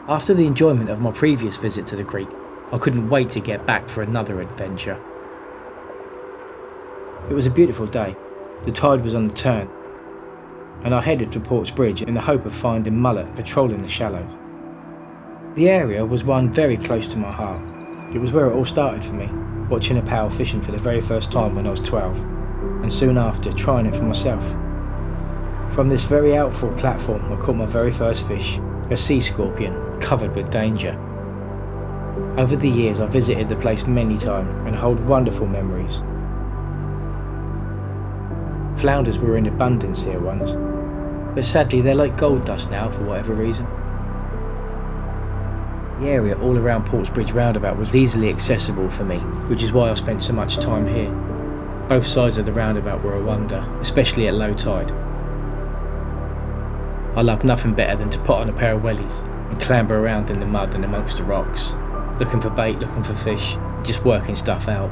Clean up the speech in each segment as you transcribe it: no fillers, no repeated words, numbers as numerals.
After the enjoyment of my previous visit to the creek, I couldn't wait to get back for another adventure. It was a beautiful day. The tide was on the turn, and I headed for Ports Bridge in the hope of finding mullet patrolling the shallows. The area was one very close to my heart. It was where it all started for me, watching a pal fishing for the very first time when I was 12, and soon after trying it for myself. From this very outfall platform I caught my very first fish, a sea scorpion covered with danger. Over the years I visited the place many times and hold wonderful memories. Flounders were in abundance here once, but sadly they're like gold dust now for whatever reason. The area all around Ports Bridge roundabout was easily accessible for me, which is why I spent so much time here. Both sides of the roundabout were a wonder, especially at low tide. I loved nothing better than to put on a pair of wellies and clamber around in the mud and amongst the rocks, looking for bait, looking for fish, just working stuff out.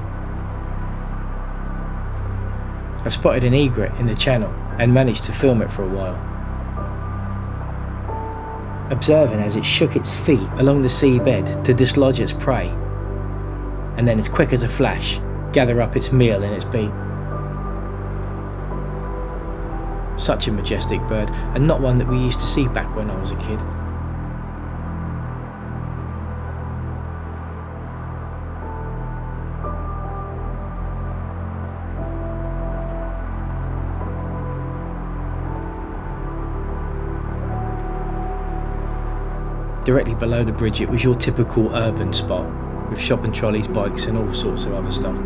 I spotted an egret in the channel and managed to film it for a while. Observing as it shook its feet along the seabed to dislodge its prey, and then as quick as a flash, gather up its meal in its beak. Such a majestic bird, and not one that we used to see back when I was a kid. Directly below the bridge it was your typical urban spot, with shop and trolleys, bikes and all sorts of other stuff.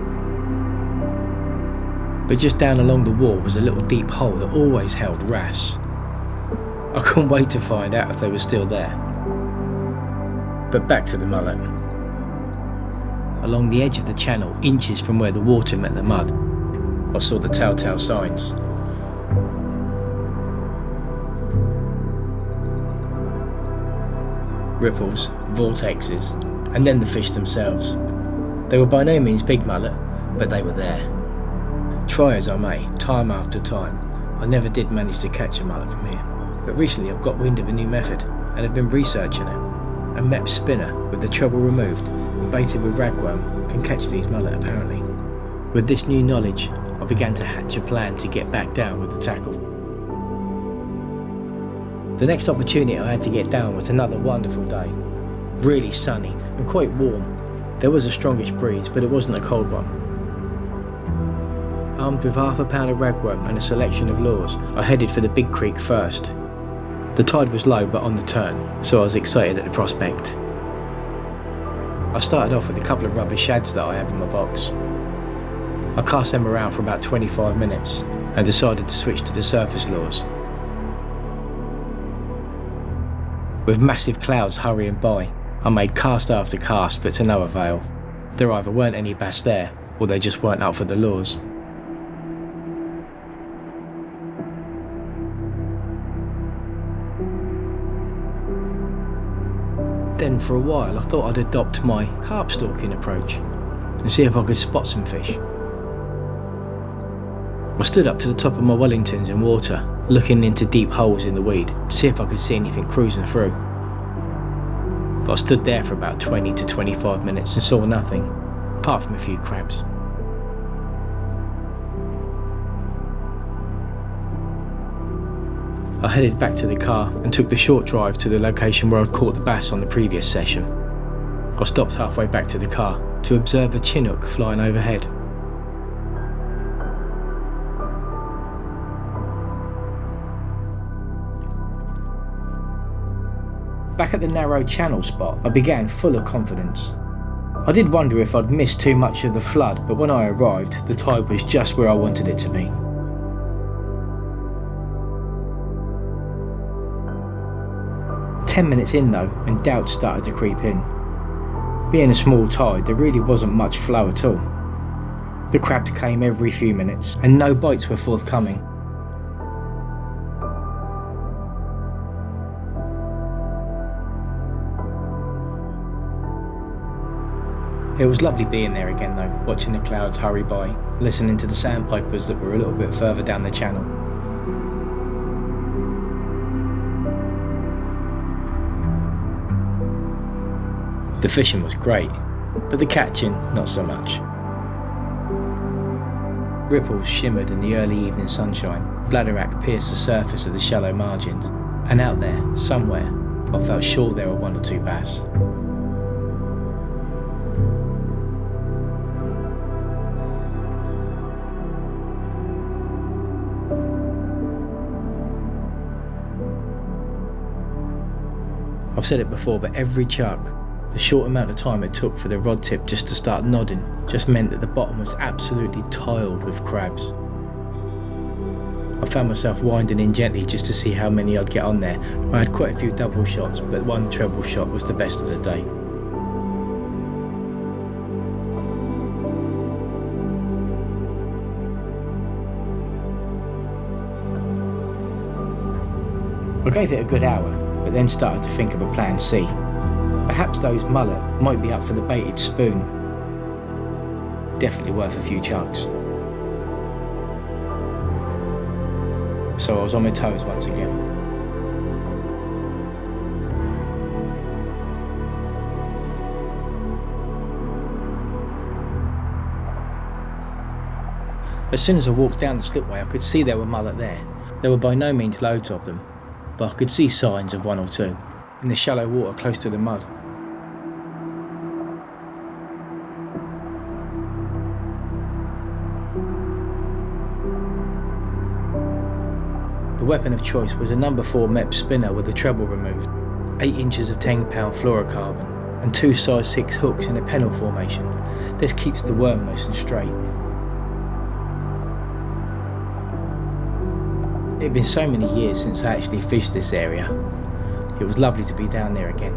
But just down along the wall was a little deep hole that always held wrasse. I couldn't wait to find out if they were still there. But back to the mullet. Along the edge of the channel, inches from where the water met the mud, I saw the telltale signs. Ripples, vortexes, and then the fish themselves. They were by no means big mullet, but they were there. Try as I may, time after time, I never did manage to catch a mullet from here. But recently I've got wind of a new method, and have been researching it. A MEP spinner with the treble removed and baited with ragworm can catch these mullet apparently. With this new knowledge, I began to hatch a plan to get back down with the tackle. The next opportunity I had to get down was another wonderful day. Really sunny and quite warm. There was a strongish breeze, but it wasn't a cold one. Armed with half a pound of ragworm and a selection of lures, I headed for the big creek first. The tide was low but on the turn, so I was excited at the prospect. I started off with a couple of rubber shads that I have in my box. I cast them around for about 25 minutes and decided to switch to the surface lures. With massive clouds hurrying by, I made cast after cast but to no avail. There either weren't any bass there, or they just weren't up for the lures. Then for a while I thought I'd adopt my carp stalking approach and see if I could spot some fish. I stood up to the top of my Wellingtons in water, looking into deep holes in the weed to see if I could see anything cruising through. But I stood there for about 20 to 25 minutes and saw nothing, apart from a few crabs. I headed back to the car and took the short drive to the location where I'd caught the bass on the previous session. I stopped halfway back to the car to observe a chinook flying overhead. Back at the narrow channel spot, I began full of confidence. I did wonder if I'd missed too much of the flood, but when I arrived, the tide was just where I wanted it to be. 10 minutes in though, and doubt started to creep in. Being a small tide, there really wasn't much flow at all. The crabs came every few minutes, and no bites were forthcoming. It was lovely being there again though, watching the clouds hurry by, listening to the sandpipers that were a little bit further down the channel. The fishing was great, but the catching not so much. Ripples shimmered in the early evening sunshine, bladderwrack pierced the surface of the shallow margins, and out there, somewhere, I felt sure there were one or two bass. I've said it before, but every chuck, the short amount of time it took for the rod tip just to start nodding, just meant that the bottom was absolutely tiled with crabs. I found myself winding in gently just to see how many I'd get on there. I had quite a few double shots, but one treble shot was the best of the day. I gave it a good hour, but then started to think of a plan C. Perhaps those mullet might be up for the baited spoon. Definitely worth a few chugs. So I was on my toes once again. As soon as I walked down the slipway, I could see there were mullet there. There were by no means loads of them, but I could see signs of one or two in the shallow water close to the mud. The weapon of choice was a number 4 MEP spinner with the treble removed, 8 inches of 10-pound fluorocarbon, and 2 size 6 hooks in a pennel formation. This keeps the worm nice and straight. It had been so many years since I actually fished this area. It was lovely to be down there again.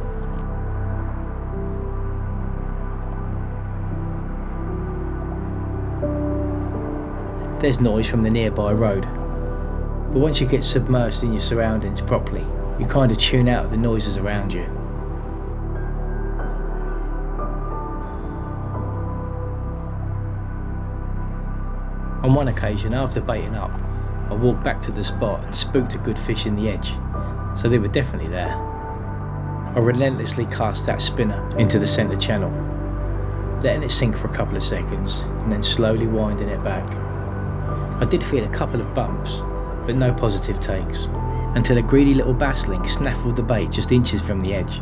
There's noise from the nearby road, but once you get submerged in your surroundings properly, you kind of tune out the noises around you. On one occasion, after baiting up, I walked back to the spot and spooked a good fish in the edge, so they were definitely there. I relentlessly cast that spinner into the centre channel, letting it sink for a couple of seconds and then slowly winding it back. I did feel a couple of bumps, but no positive takes, until a greedy little bassling snaffled the bait just inches from the edge.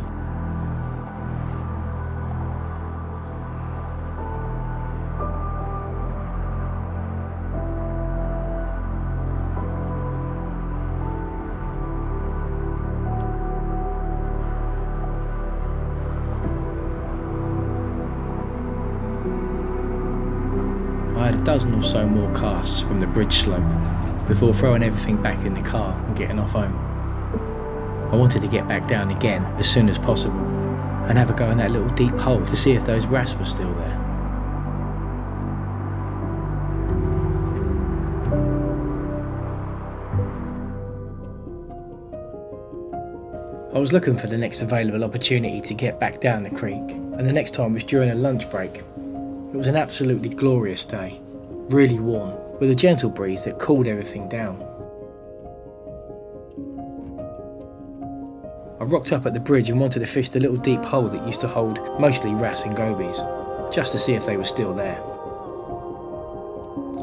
I had a dozen or so more casts from the bridge slope before throwing everything back in the car and getting off home. I wanted to get back down again as soon as possible and have a go in that little deep hole to see if those wrasse were still there. I was looking for the next available opportunity to get back down the creek, and the next time was during a lunch break. It was an absolutely glorious day, really warm, with a gentle breeze that cooled everything down. I rocked up at the bridge and wanted to fish the little deep hole that used to hold mostly wrasse and gobies, just to see if they were still there.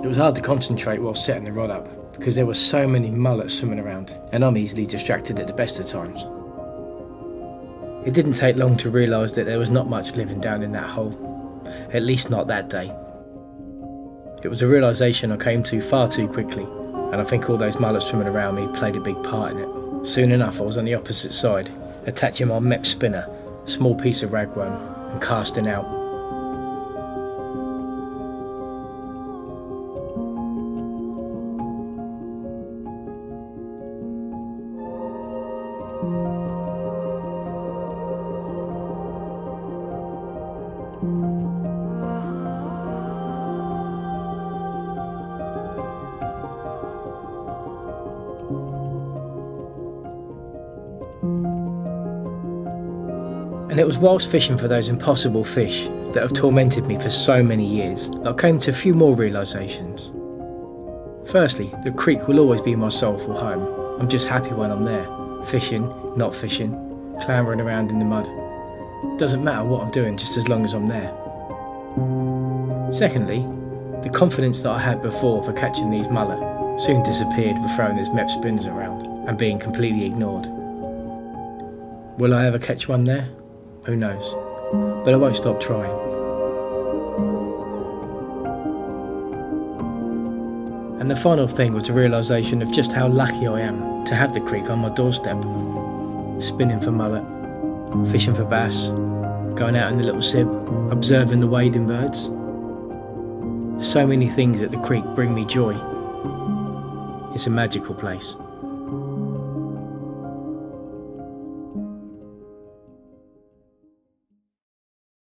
It was hard to concentrate while setting the rod up, because there were so many mullets swimming around, and I'm easily distracted at the best of times. It didn't take long to realise that there was not much living down in that hole, at least not that day. It was a realisation I came to far too quickly, and I think all those mullets swimming around me played a big part in it. Soon enough I was on the opposite side, attaching my MEP spinner, a small piece of ragworm, and casting out. And it was whilst fishing for those impossible fish that have tormented me for so many years that I came to a few more realisations. Firstly, the creek will always be my soulful home. I'm just happy when I'm there, fishing, not fishing, clambering around in the mud. Doesn't matter what I'm doing just as long as I'm there. Secondly, the confidence that I had before for catching these mullet soon disappeared with throwing those Mep spoons around and being completely ignored. Will I ever catch one there? Who knows? But I won't stop trying. And the final thing was the realisation of just how lucky I am to have the creek on my doorstep. Spinning for mullet, fishing for bass, going out in the little sib, observing the wading birds. So many things at the creek bring me joy. It's a magical place.